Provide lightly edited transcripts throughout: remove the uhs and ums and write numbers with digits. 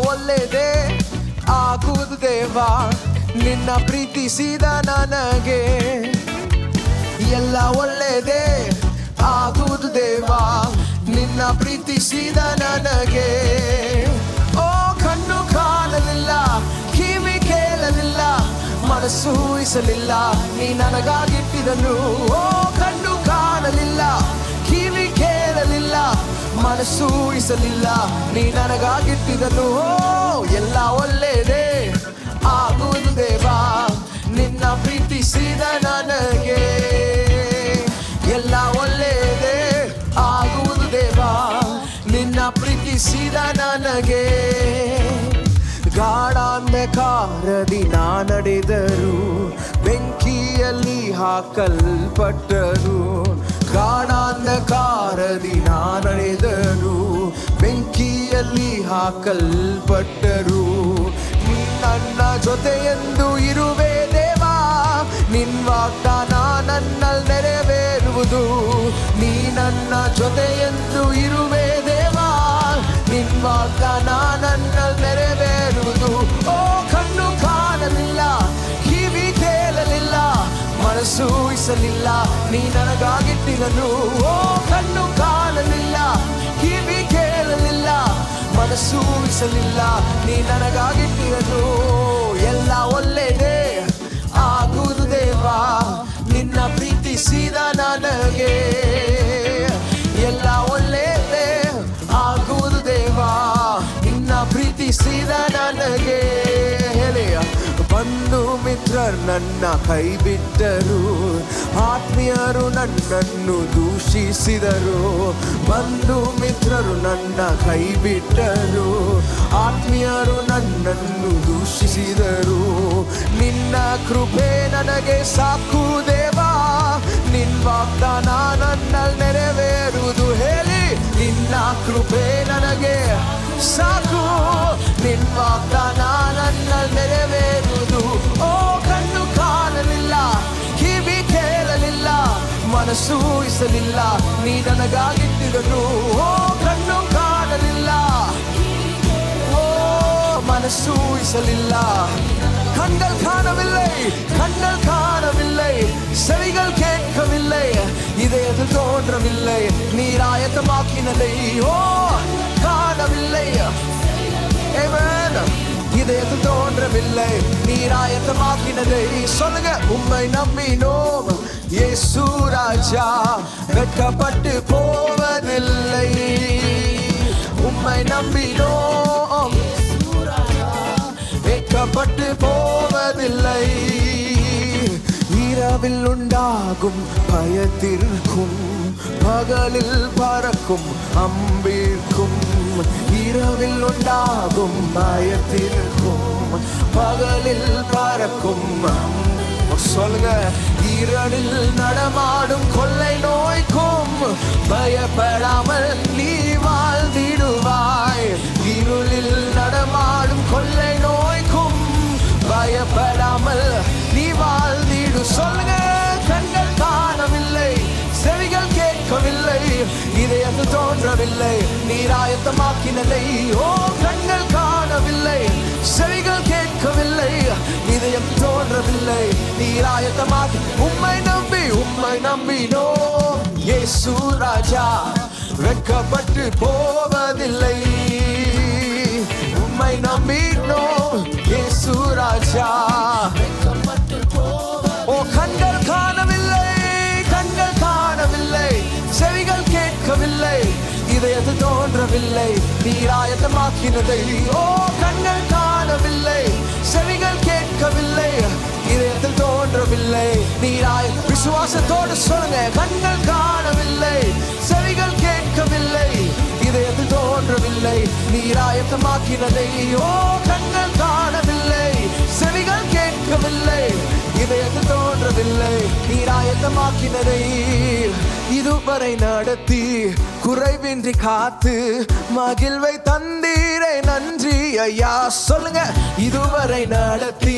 ಒಳ್ಳೆಯದೇ ಆಗುವುದು ದೇವಾ, ನಿನ್ನ ಪ್ರೀತಿಸಿದ ನನಗೆ. ಎಲ್ಲ ಒಳ್ಳೆಯದೇ ಆಗುವುದು ದೇವಾ, ನಿನ್ನ ಪ್ರೀತಿಸಿದ ನನಗೆ. ಓ ಕಣ್ಣು ಕಾಣಲಿಲ್ಲ, ಕಿವಿ ಕೇಳಲಿಲ್ಲ, ಮನಸ್ಸು ಊಹಿಸಲಿಲ್ಲ, ನೀ ನನಗಾಗಿಟ್ಟಿದನು. ಓ ಕಣ್ಣು ಕಾಣಲಿಲ್ಲ, ಕಿವಿ ಕೇಳಲಿಲ್ಲ, ಮನಸ್ಸು ಊಹಿಸಲಿಲ್ಲ, ನೀ ನನಗಾಗಿಟ್ಟಿದನು. ಎಲ್ಲ ಒಳ್ಳೆಯದೇ ಆಗುವುದು ದೇವಾ, ನಿನ್ನ ಪ್ರೀತಿಸಿದ ನನಗೆ. ಎಲ್ಲ ಒಳ್ಳೆಯದೇ ಆಗುವುದು ದೇವಾ, ನಿನ್ನ ಪ್ರೀತಿಸಿದ ನನಗೆ. ಗಾಢಾಂಧಕಾರದಿ ನಾ ನಡೆದರು, ಬೆಂಕಿಯಲ್ಲಿ ಹಾಕಲ್ಪಟ್ಟರು. ಗಾಢಾಂಧಕಾರದಿ ನಾ ನಡೆದರು, ಬೆಂಕಿಯಲ್ಲಿ ಹಾಕಲ್ಪಟ್ಟರು. ನೀ ನನ್ನ ಜೊತೆಯೆಂದು ಇರುವೆ ದೇವಾ, ನಿನ್ ವಾಗ್ದಾನ ನನ್ನಲ್ಲಿ ನೆರವೇರುವುದು. ನೀ ನನ್ನ ಜೊತೆಯೆಂದು ಇರುವೆ ದೇವಾ, ನಿನ್ ವಾಗ್ದಾನ ನನ್ನಲ್ಲಿ ನೆರವೇರುವುದು. ಓ ಕಣ್ಣು ಕಾಣಲಿಲ್ಲ, ಕಿವಿ ಕೇಳಲಿಲ್ಲ, ಮನಸ್ಸು ಊಹಿಸಲಿಲ್ಲ, ನೀ ನನಗಾಗಿಟ್ಟಿದನು. ಓ ಕಣ್ಣು ಕಾಣಲಿಲ್ಲ, ಕಿವಿ ಕೇಳಲಿಲ್ಲ, ಮನಸ್ಸು ಊಹಿಸಲಿಲ್ಲ, ನೀ ನನಗಾಗಿಟ್ಟಿದನು. ಎಲ್ಲ ಒಳ್ಳೆಯದೇ ಆಗುವುದು ದೇವಾ, ನಿನ್ನ ಪ್ರೀತಿಸಿದ ನನಗೆ. ಎಲ್ಲ ಒಳ್ಳೆಯದೇ ಆಗುವುದು ದೇವಾ, ನಿನ್ನ ಪ್ರೀತಿಸಿದ ನನಗೆ. ಬಂಧು ಮಿತ್ರರು ನನ್ನ ಕೈ ಬಿಟ್ಟರು, ಆತ್ಮೀಯರು ನನ್ನನ್ನು ದೂಷಿಸಿದರು. ಬಂಧು ಮಿತ್ರರು ನನ್ನ ಕೈ ಬಿಟ್ಟರು, ಆತ್ಮೀಯರು ನನ್ನನ್ನು ದೂಷಿಸಿದರು. ನಿನ್ನ ಕೃಪೆ ನನಗೆ ಸಾಕು ದೇವಾ, ನಿನ್ನ ವಾಗ್ದಾನ ನನ್ನಲ್ಲಿ ನೆರವೇರುವುದು. ಹೇಳಿ, ನಿನ್ನ ಕೃಪೆ ನನಗೆ ಸಾಕು, ನಿನ್ನ ವಾಗ್ದಾನ ನನ್ನಲ್ಲಿ ನೆರವೇರುವುದು. ಓ ಕಣ್ಣು ಕಾಣಲಿಲ್ಲ, ಕಿವಿ ಕೇಳಲಿಲ್ಲ, ಮನಸ್ಸು ಊಹಿಸಲಿಲ್ಲ, ನೀ ನನಗಾಗಿಟ್ಟಿದನು. ಓ ಕಣ್ಣು ಕಾಣಲಿಲ್ಲ, ஓ மனசு ஈசலில்ல. கண்கள் காணவில்லை, கண்கள் காணவில்லை, செவிகள் கேட்கவில்லை, இதயத்தில் தோன்றவில்லை, நீர் ஆயத்தமாக்கினதை. ஓ காணவில்லை, ஆமென். இதயத்தில் தோன்றவில்லை, நீர் ஆயத்தமாக்கினதை. சொல்லுங்க, உம்மை நம்பினோம் இயேசு ராஜா, வெட்கப்பட்டு போவதில்லை. உம்மை நம்பினோம் வெட்கப்பட்டு போவதில்லை. இரவில் உண்டாகும் பயத்திற்கும், பகலில் பறக்கும் அம்பிற்கும். இரவில் உண்டாகும் பயத்திற்கும், பகலில் பறக்கும். சொல்லுங்க, இரவில் நடமாடும் கொள்ளை நோய்க்கும் பயப்படாமல் நீ வாழ்ந்திடுவாய். இருளில் நடமாடும் கொள்ளை நோய்க்கும் பயப்படாமல் நீ வாழ்ந்திடு. சொல்லுங்க, கண்கள் காணவில்லை, செவிகள் கேட்கவில்லை, இதயத்தில் தோன்றவில்லை, நீர் ஆயத்தமாக்கினதை. ஓ கண்கள் காணவில்லை, செவிகள் கேட்கவில்லை, இதயம் தோன்றவில்லை, நீர் ஆயத்தமாக்கி. உம்மை நம்பினோ இயேசு ராஜா, வெட்கப்பட்டு போவதில்லை. உம்மை நம்பினோ இயேசு ராஜா, வெட்கப்பட்டு போவதில்லை. ஓ கண்கள் காணவில்லை, கண்கள் காணவில்லை, செவிகள் கேட்கவில்லை, இதயத்தில் தோன்றவில்லை, நீர் ஆயத்தமாக்கினதை. ஓ கண்கள் காணவில்லை, செவிகள் கேட்கவில்லை, இதயத்தில் தோன்றவில்லை, நீராய். விசுவாசத்தோடு சொல்லுங்க, கண்கள் காணவில்லை, செவிகள் கேட்கவில்லை, இதயத்தில் தோன்றவில்லை, நீர் ஆயத்தமாக்கினதை. ஓ கண்கள் காணவில்லை, செவிகள் கேட்கவில்லை, இதயத்தில் தோன்றவில்லை, நீர் ஆயத்தமாக்கினதை. இதுவரை நடத்தி குறைவின்றி காத்து மகிழ்வை தந்தீரை நன்றி ஐயா. சொல்லுங்க, இதுவரை நடத்தி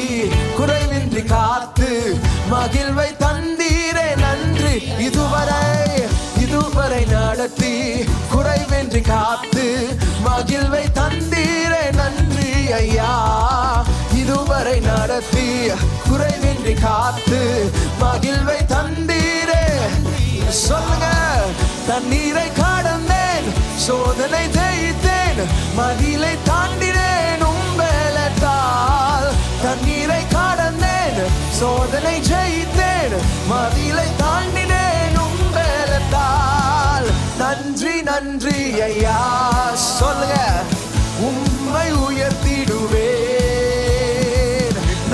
குறைவின்றி காத்து மகிழ்வை தந்தீரை நன்றி. இதுவரை நடத்தி குறைவின்றி காத்து மகிழ்வை தந்தீரை நன்றி. நடத்தி குறைவின்றி காத்து மகிழ்வை தந்தீரே. சொல்லுங்க, தண்ணீரை கடந்தேன், சோதனை ஜெயித்தேன், மதிலை தாண்டினேன் உம்பலத்தால். தண்ணீரை கடந்தேன், சோதனை ஜெயித்தேன், மதிலை தாண்டினேன் உம்பலத்தால். நன்றி நன்றி ஐயா. சொல்லுங்க, உம்மை உயர்த்திடுவேன்.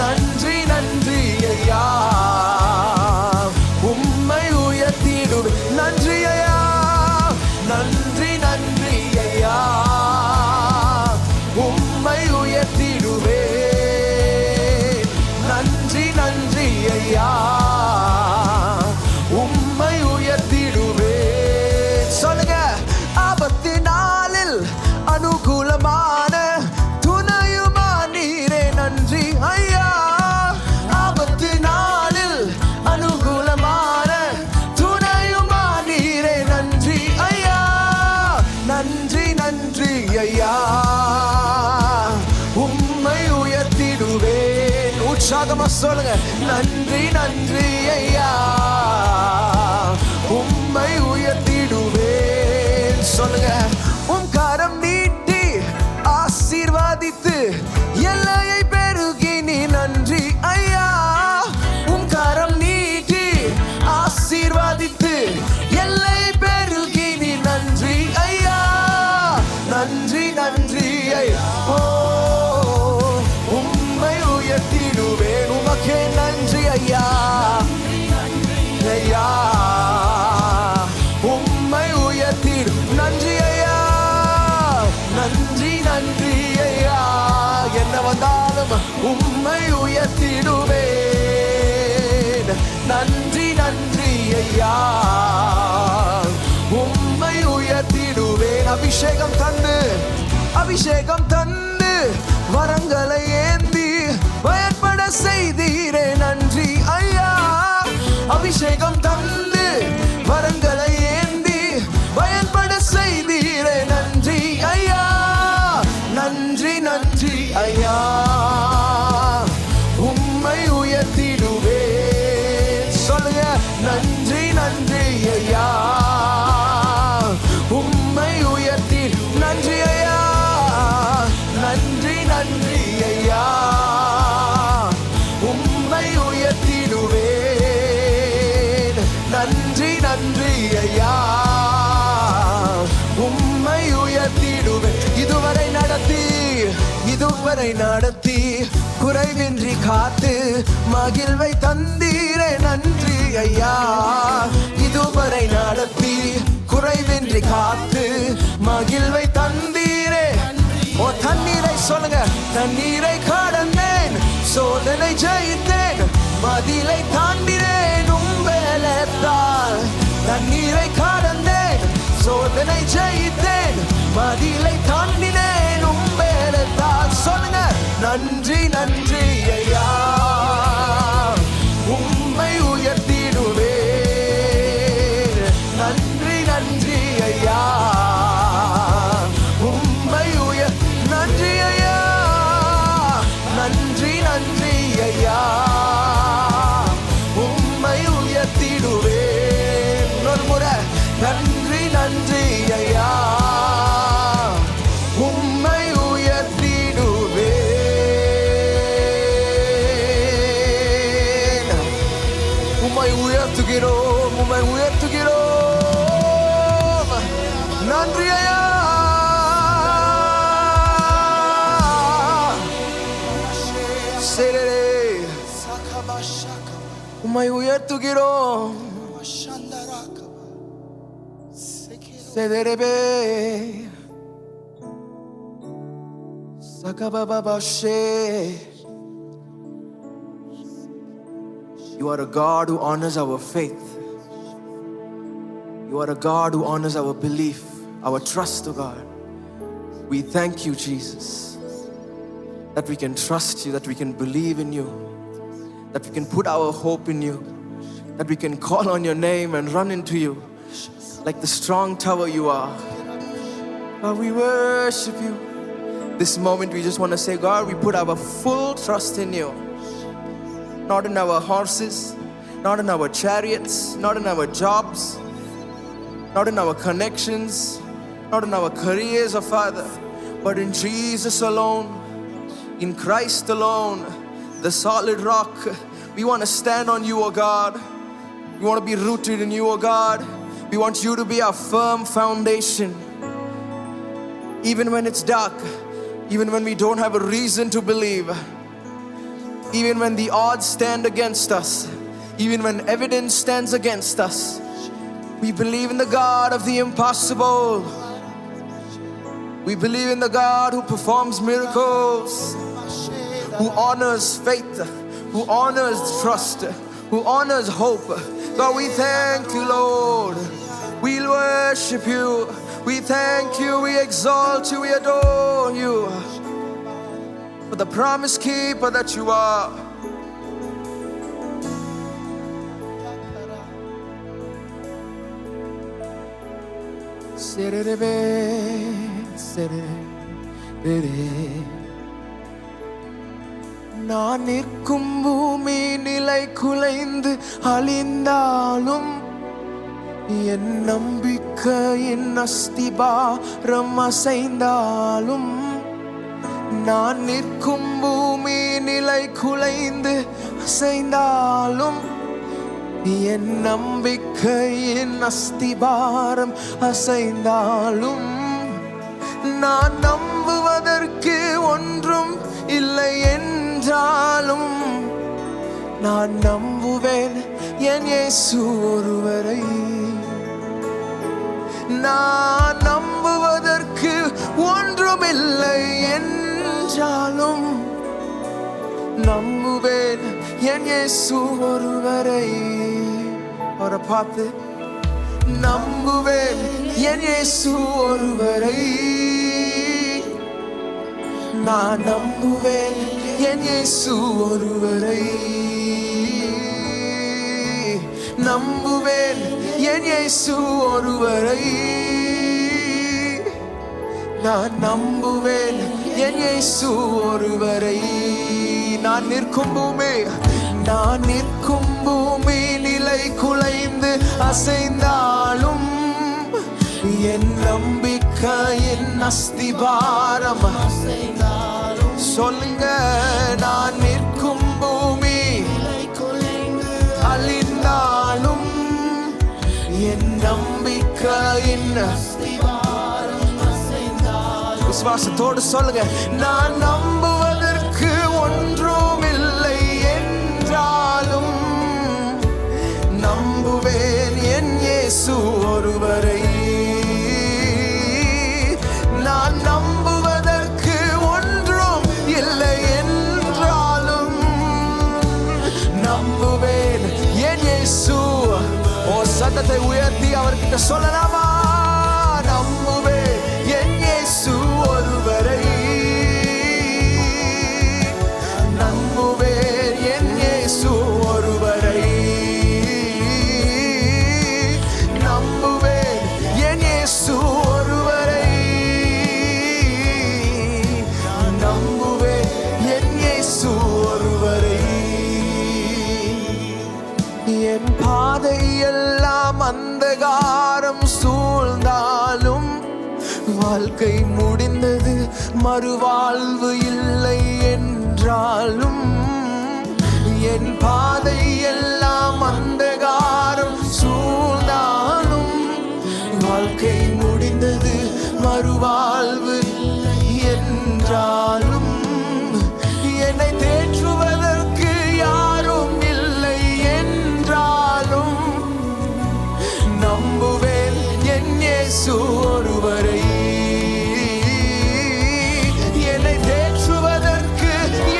நன்றி நன்றி ஐயா, உம்மை உயர்த்திடுவேன். நன்றி ஐயா, நன்றி நன்றி ஐயா, உம்மை உயர்த்திடுவேன். நன்றி நன்றி ஐயா, உம்மை உயர்த்திடுவேன். சொல்லுங்க, ஆபத்து நாளில் அனுகூலமான துணையுமா நீரே. நன்றி ஐயா, ஆபத்து நாளில் அனுகூலமான துணையுமா நீரே. நன்றி ஐயா, நன்றி நன்றி ஐயா, உம்மை உயர்த்திடுவேன். உற்சாகமா சொல்லுங்க, நன்றி நன்றி ஐயா, உம்மை உயர்த்திடுவேன். சொல்லுங்க, உம் கரம் நீட்டி ஆசீர்வாதித்து எல்லையை பெருகி நீ. நன்றி ஐயா, உம் கரம் நீட்டி ஆசீர்வாதித்து எல்லை பெருகி நீ. நன்றி ஐயா, நன்றி நன்றி ஐயா, ஓ உம்மை உயர்த்திடுவேன். உமக்கே நன்றி ஐயா, ஐயா உம்மை உயர்த்திடு. நன்றி ஐயா, நன்றி நன்றி ஐயா, என்ன வந்தாலும் உம்மை உயர்த்திடுவேன். நன்றி நன்றி ஐயா, உம்மை உயர்த்திடுவேன். அபிஷேகம் தந்து, அபிஷேகம் தந்து வரங்களை ஏந்தி பயன்பட செய்தீரே. நன்றி ஐயா, அபிஷேகம் தந்து வரங்களை ஏந்தி பயன்பட செய்தீரே. நன்றி ஐயா, நன்றி நன்றி ஐயா, உம்மை உயர்த்திடுவேன். சொல்லுங்க, நன்றி நன்றி ஐயா, உம்மை உயர்த்தி. நன்றி ஐயா, நன்றி நன்றி ஐயா, உம்மை உயர்த்திடுவேன். நன்றி நன்றி ஐயா, உம்மை உயர்த்திடுவேன். இதுவரை நடத்தி, இதுவரை நடத்தி குறைவின்றி காத்து மகிழ்வை தந்தீரே. நன்றி ஐயா, இதுவரை நடத்தி குறைவின்றி காத்து மகிழ்வை தந்தீரே. ஓ தண்ணீரை சொல்லுங்க, தண்ணீரை கடந்தேன், சோதனை ஜெயித்தேன், மதிலை தாண்டினேன் உம்பலத்தால். தண்ணீரை கடந்தேன், சோதனை ஜெயித்தேன், மதிலை தாண்டினேன் உம்பலத்தால். சொல்லுங்க, நன்றி நன்றி ஐயா, உம்மை உயர்த்திடுவேன். நன்றி நன்றி ஐயா, உம்மை உயர். நன்றி ஐயா, நன்றி நன்றி ஐயா, உம்மை உயர்த்திடுவேன். ஒரு முறை, நன்றி நன்றி ஐயா, உம்மை உயர்த்திடுவேன். உம்மை உயர்த்துகிறோம், உம்மை உயர்த்துகிறோம். நன்றி ஐயா, உம்மை உயர்த்துகிறோம். செதரபே சகபபபஷே. You are a God who honors our faith. You are a God who honors our belief, our trust to God. We thank you, Jesus, that we can trust you, that we can believe in you, that we can put our hope in you, that we can call on your name and run into you like the strong tower you are. God, we worship you. This moment we just want to say, God, we put our full trust in you. not in our horses, not in our chariots, not in our jobs, not in our connections, not in our careers, oh Father, but in Jesus alone, in Christ alone, the solid rock. We want to stand on you, oh God. We want to be rooted in you, oh God. We want you to be our firm foundation. Even when it's dark, even when we don't have a reason to believe, even when the odds stand against us, even when evidence stands against us, we believe in the God of the impossible. We believe in the God who performs miracles, who honors faith, who honors trust, who honors hope. God, we thank you, Lord. We worship you. We thank you. We exalt you. We adore you for the promise keeper that you are. நான் நிற்கும் பூமி நிலை குலைந்து அழிந்தாலும் என் நம்பிக்கையின் அஸ்திபாரம் அசைந்தாலும், நான் நிற்கும் பூமி நிலை குலைந்து அசைந்தாலும் என் நம்பிக்கையின் அஸ்திபாரம் அசைந்தாலும், நான் நம்புவதற்கு ஒன்றும் இல்லை என்றாலும் நான் நம்புவேன் என் இயேசு ஒருவரை. நான் நம்புவதற்கு ஒன்றுமில்லை என்றாலும் நம்புவேன் என் இயேசு ஒருவரை. அவரை பார்த்து நம்புவேன் என் இயேசு ஒருவரை. நான் நம்புவேன் என் இயேசு ஒருவரை. நம்புவேன் என் இயேசு ஒருவரை. நான் நம்புவேன் என் இயேசு ஒருவரை. நான் நிற்கும் பூமி, நான் நிற்கும் பூமி நிலை குலைந்து அசைந்தாலும் என் நம்பிக்கையின் அஸ்திபாரம் அசைந்தாலும். சொல்லுங்க, நான் நிற்கும் பூமி அழிந்தாலும் என் நம்பிக்கையின் அஸ்திபாரம் அசைந்தாலும். விசுவாசத்தோடு சொல்லுங்க, நான் நம்புவதற்கு ஒன்றுமில்லை என்றாலும் நம்புவேன் என் இயேசு ஒருவரை. நான் நம்புவதற்கு ஒன்றும் இல்லை என்றாலும் நம்புவேன் என் இயேசு. ஓ, சத்தத்தை உயர்த்தி அவர்கிட்ட சொல்லலாமா? நம்புவேன் என் இயேசு ஒருவரை. நம்புவேன் என் இயேசு ஒருவரை. நம்புவேன் என் இயேசு ஒருவரை. நம்புவேன் என் இயேசு ஒருவரை. என் பாதையெல்லாம் அந்தகாரம் சூழ்ந்தாலும் வாழ்க்கை முடிந்தது மறுவாழ்வு இல்லை என்றாலும், என் பாதையெல்லாம் அந்தகாரம் சூழ்ந்தாலும் வாழ்க்கை முடிந்தது மறுவாழ்வு இல்லை என்றாலும், என்னை தேற்றுவதற்கு யாரும் இல்லை என்றாலும் நம்புவேன் என் இயேசு ஒருவரை. என்னை தேற்றுவதற்கு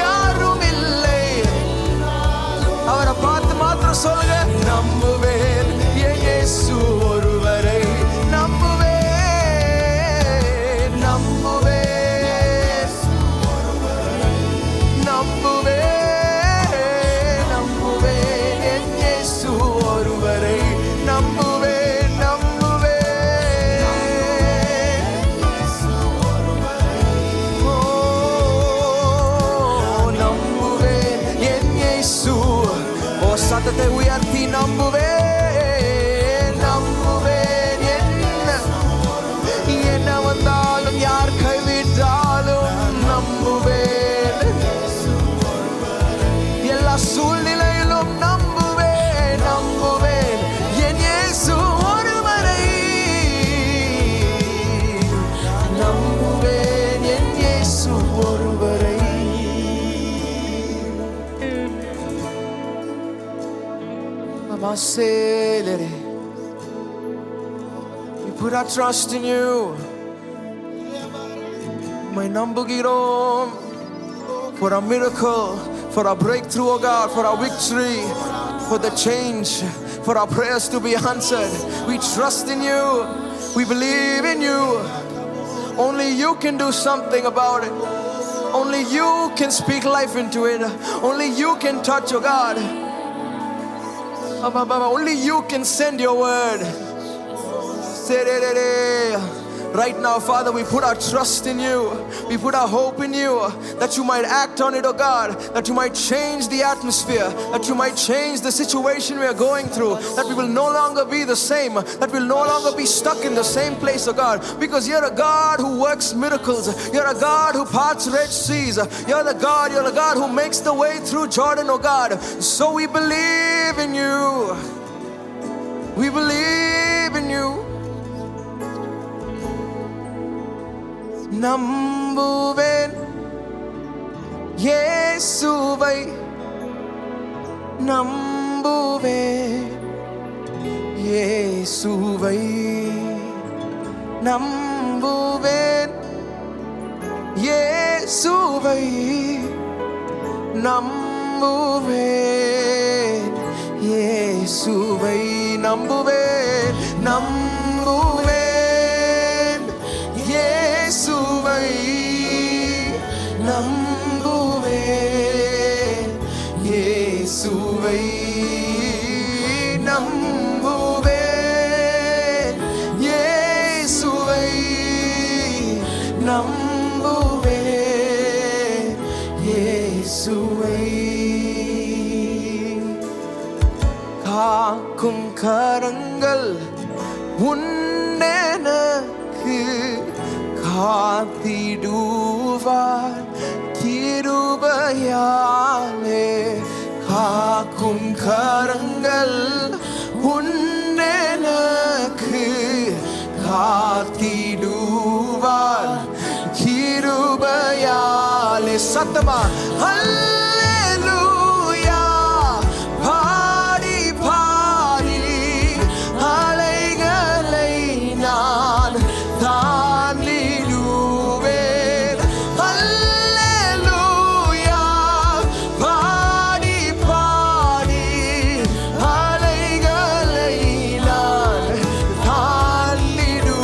யாரும் இல்லை. We put our trust in you. My nambugiro for a miracle, for a breakthrough, oh God, for our victory, for the change, for our prayers to be answered. We trust in you. We believe in you. Only you can do something about it. Only you can speak life into it. Only you can touch, oh God. Only you can send your word. Right now, Father, we put our trust in you. We put our hope in you, that you might act on it, oh God, that you might change the atmosphere, that you might change the situation we are going through, that we will no longer be the same, that we'll no longer be stuck in the same place, oh God, because you're a God who works miracles. You're a God who parts Red Seas. You're the God who makes the way through Jordan, oh God. So we believe in you. We believe in you. நம்புவேன் இயேசுவை நம்புவேன் இயேசுவை நம்புவேன் இயேசுவை நம்புவேன் இயேசுவை நம்புவேன் நம்புவேன் இயேசுவை நம்புவேன் இயேசுவை நம்புவேன் இயேசுவை நம்புவேன் இயேசுவை காக்கும் கரங்கள் உன்னெனக்கு காத்திடுவார் கிருபையாலே காக்கும் கரங்கள் உன்னெனக்கு காத்திடுவார் கிருபையாலே சத்தமா அல்லேலூயா பாடி பாடி அலைகளை நான் தாண்டிடுவேன் அல்லேலூயா பாடி பாடி அலைகளை நான் தாண்டிடு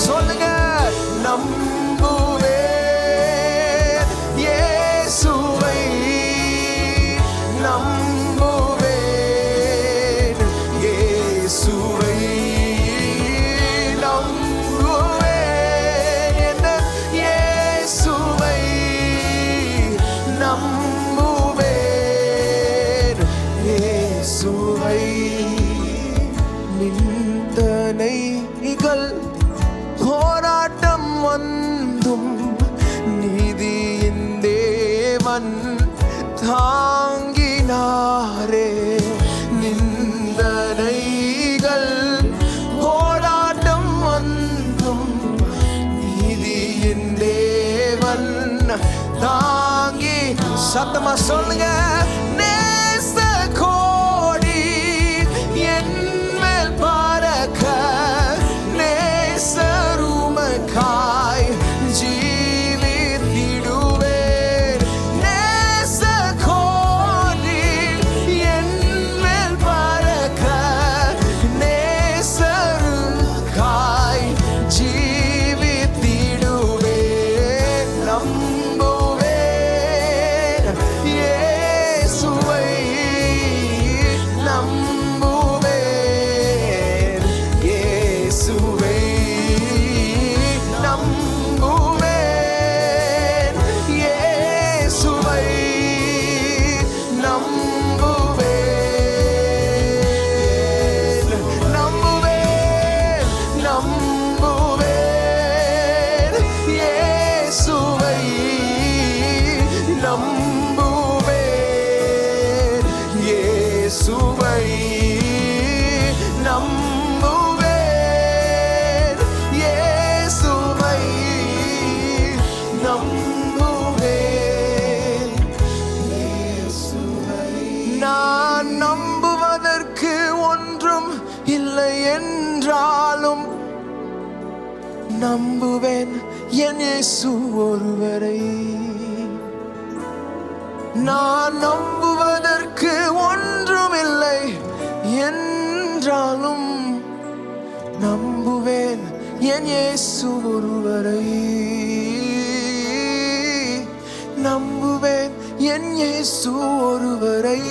சொல்லுங்க நம்புவேன் இயேசுவை நம்புவேன் இயேசுவை நம்புவேன் என்ன இயேசுவை நம்புவேன் இயேசுவை நிந்தனைகள் போராட்டம் வந்தும் நீதியின் தேவன் தாங்கினாரே நிந்தனைகள் போராட்டம் வந்தும் நீதியின் தேவன் தாங்கி சத்தமா சொல்லுங்க நேச கோடி என் மேல் பறக்க நேசருமக்காய் ஜீவித்திடுவேன் நேச கோடி என் மேல் பறக்க நேசருக்காய் ஜீவித்திடுவேன் நம்புவேன் இயேசுவை என்றாலும் நம்புவேன் என் இயேசு ஒருவரை. நான் நம்புவதற்கு ஒன்றுமில்லை என்றாலும் நம்புவேன் என் இயேசு ஒருவரை. நம்புவேன் என் இயேசு ஒருவரை.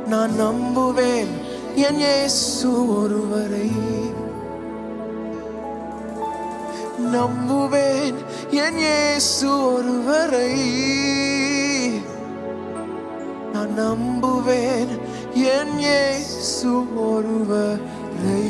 நான் நம்புவேன் என் இயேசு ஒருவரை. நம்புவேன் என் இயேசு ஒருவரை. நான் நம்புவேன் என் இயேசு ஒருவரை.